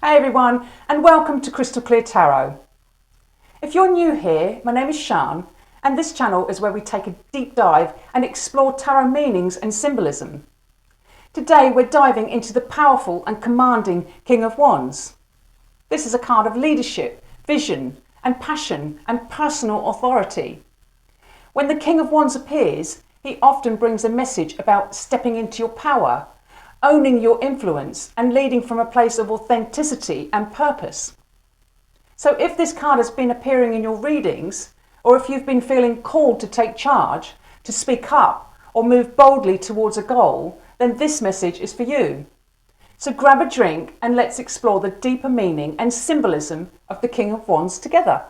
Hey everyone, and welcome to Crystal Clear Tarot. If you're new here, my name is Shan, and this channel is where we take a deep dive and explore tarot meanings and symbolism. Today we're diving into the powerful and commanding King of Wands. This is a card of leadership, vision, and passion and personal authority. When the King of Wands appears, he often brings a message about stepping into your power, owning your influence and leading from a place of authenticity and purpose. So if this card has been appearing in your readings, or if you've been feeling called to take charge, to speak up, or move boldly towards a goal, then this message is for you. So grab a drink and let's explore the deeper meaning and symbolism of the King of Wands together.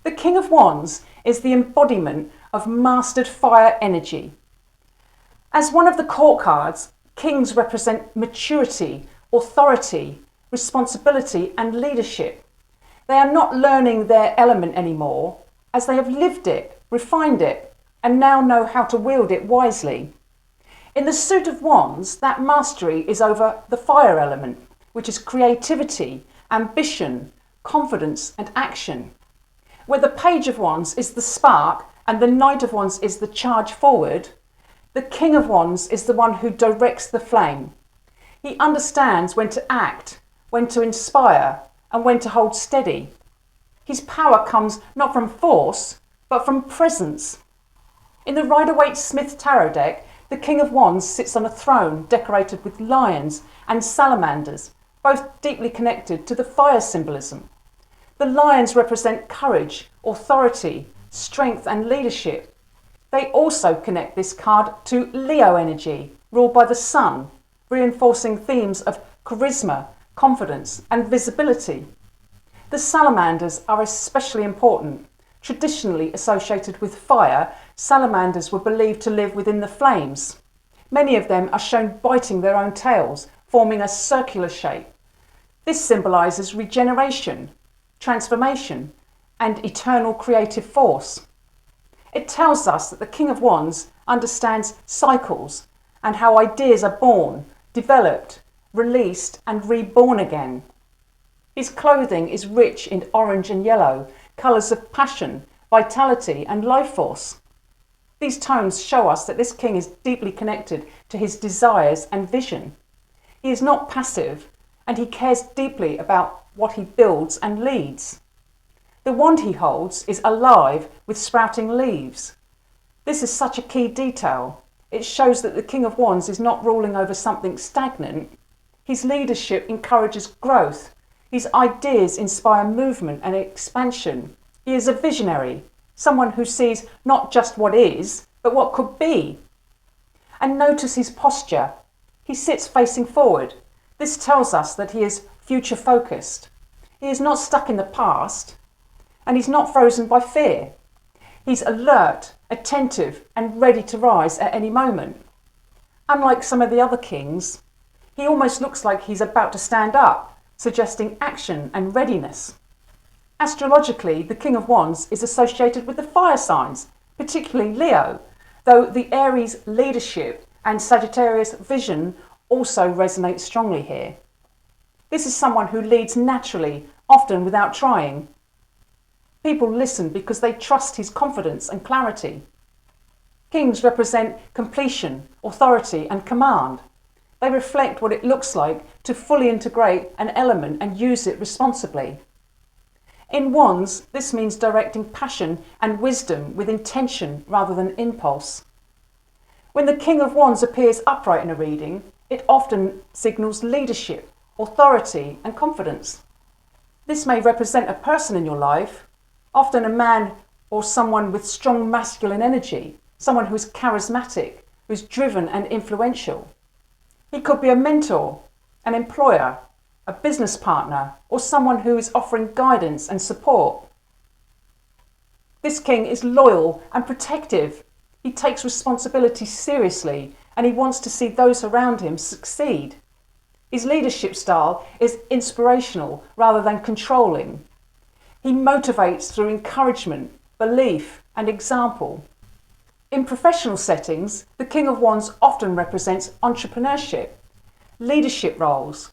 The King of Wands is the embodiment of mastered fire energy. As one of the court cards, kings represent maturity, authority, responsibility and leadership. They are not learning their element anymore, as they have lived it, refined it, and now know how to wield it wisely. In the suit of wands, that mastery is over the fire element, which is creativity, ambition, confidence and action. Where the page of wands is the spark and the knight of wands is the charge forward, the King of Wands is the one who directs the flame. He understands when to act, when to inspire, and when to hold steady. His power comes not from force, but from presence. In the Rider-Waite-Smith tarot deck, the King of Wands sits on a throne decorated with lions and salamanders, both deeply connected to the fire symbolism. The lions represent courage, authority, strength and leadership. They also connect this card to Leo energy, ruled by the sun, reinforcing themes of charisma, confidence and visibility. The salamanders are especially important. Traditionally associated with fire, salamanders were believed to live within the flames. Many of them are shown biting their own tails, forming a circular shape. This symbolises regeneration, transformation and eternal creative force. It tells us that the King of Wands understands cycles and how ideas are born, developed, released and reborn again. His clothing is rich in orange and yellow, colours of passion, vitality and life force. These tones show us that this king is deeply connected to his desires and vision. He is not passive and he cares deeply about what he builds and leads. The wand he holds is alive with sprouting leaves. This is such a key detail. It shows that the King of Wands is not ruling over something stagnant. His leadership encourages growth. His ideas inspire movement and expansion. He is a visionary, someone who sees not just what is, but what could be. And notice his posture. He sits facing forward. This tells us that he is future focused. He is not stuck in the past. And he's not frozen by fear. He's alert, attentive and ready to rise at any moment. Unlike some of the other kings, he almost looks like he's about to stand up, suggesting action and readiness. Astrologically, the King of Wands is associated with the fire signs, particularly Leo, though the Aries leadership and Sagittarius vision also resonate strongly here. This is someone who leads naturally, often without trying. People listen because they trust his confidence and clarity. Kings represent completion, authority and command. They reflect what it looks like to fully integrate an element and use it responsibly. In Wands, this means directing passion and wisdom with intention rather than impulse. When the King of Wands appears upright in a reading, it often signals leadership, authority and confidence. This may represent a person in your life, often a man or someone with strong masculine energy, someone who is charismatic, who is driven and influential. He could be a mentor, an employer, a business partner, or someone who is offering guidance and support. This king is loyal and protective. He takes responsibility seriously and he wants to see those around him succeed. His leadership style is inspirational rather than controlling. He motivates through encouragement, belief and example. In professional settings, the King of Wands often represents entrepreneurship, leadership roles,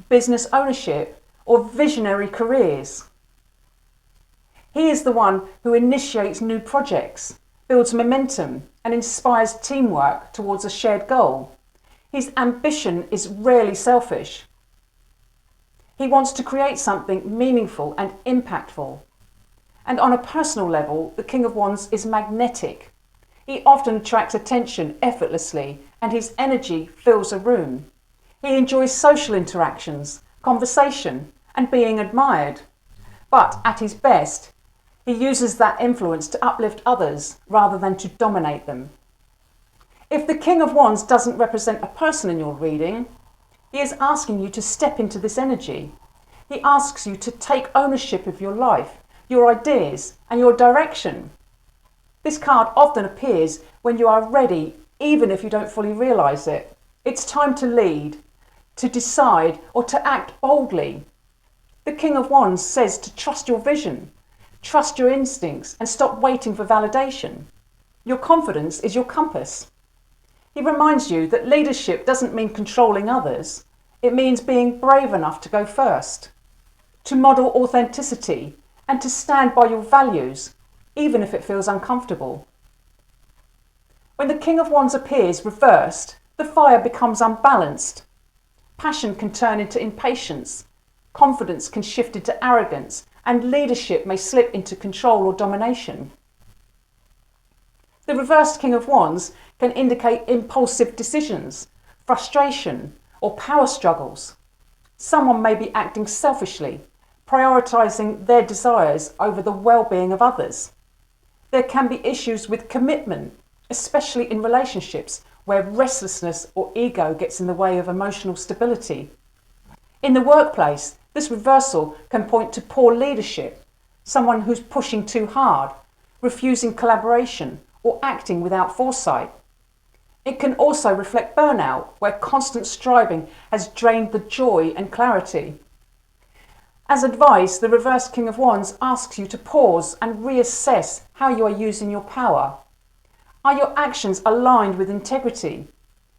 business ownership, or visionary careers. He is the one who initiates new projects, builds momentum, and inspires teamwork towards a shared goal. His ambition is rarely selfish. He wants to create something meaningful and impactful. And on a personal level, the King of Wands is magnetic. He often attracts attention effortlessly, and his energy fills a room. He enjoys social interactions, conversation, and being admired. But at his best, he uses that influence to uplift others rather than to dominate them. If the King of Wands doesn't represent a person in your reading, he is asking you to step into this energy. He asks you to take ownership of your life, your ideas, and your direction. This card often appears when you are ready, even if you don't fully realise it. It's time to lead, to decide, or to act boldly. The King of Wands says to trust your vision, trust your instincts, and stop waiting for validation. Your confidence is your compass. He reminds you that leadership doesn't mean controlling others. It means being brave enough to go first, to model authenticity, and to stand by your values, even if it feels uncomfortable. When the King of Wands appears reversed, the fire becomes unbalanced. Passion can turn into impatience, confidence can shift into arrogance, and leadership may slip into control or domination. The reversed King of Wands can indicate impulsive decisions, frustration, or power struggles. Someone may be acting selfishly, prioritising their desires over the well-being of others. There can be issues with commitment, especially in relationships where restlessness or ego gets in the way of emotional stability. In the workplace, this reversal can point to poor leadership, someone who's pushing too hard, refusing collaboration, or acting without foresight. It can also reflect burnout, where constant striving has drained the joy and clarity. As advice, the reversed King of Wands asks you to pause and reassess how you are using your power. Are your actions aligned with integrity?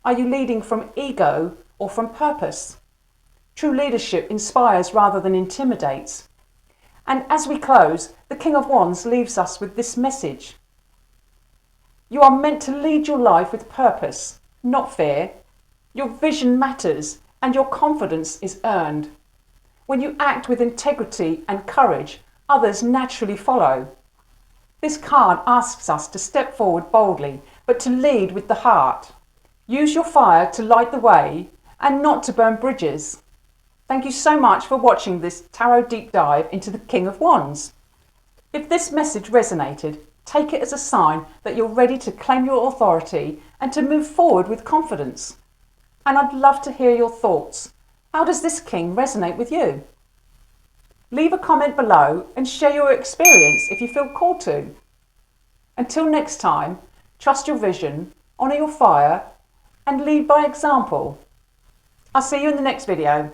Are you leading from ego or from purpose? True leadership inspires rather than intimidates. And as we close, the King of Wands leaves us with this message. You are meant to lead your life with purpose, not fear. Your vision matters and your confidence is earned. When you act with integrity and courage, others naturally follow. This card asks us to step forward boldly, but to lead with the heart. Use your fire to light the way and not to burn bridges. Thank you so much for watching this tarot deep dive into the King of Wands. If this message resonated, take it as a sign that you're ready to claim your authority and to move forward with confidence. And I'd love to hear your thoughts. How does this king resonate with you? Leave a comment below and share your experience if you feel called to. Until next time, trust your vision, honour your fire, and lead by example. I'll see you in the next video.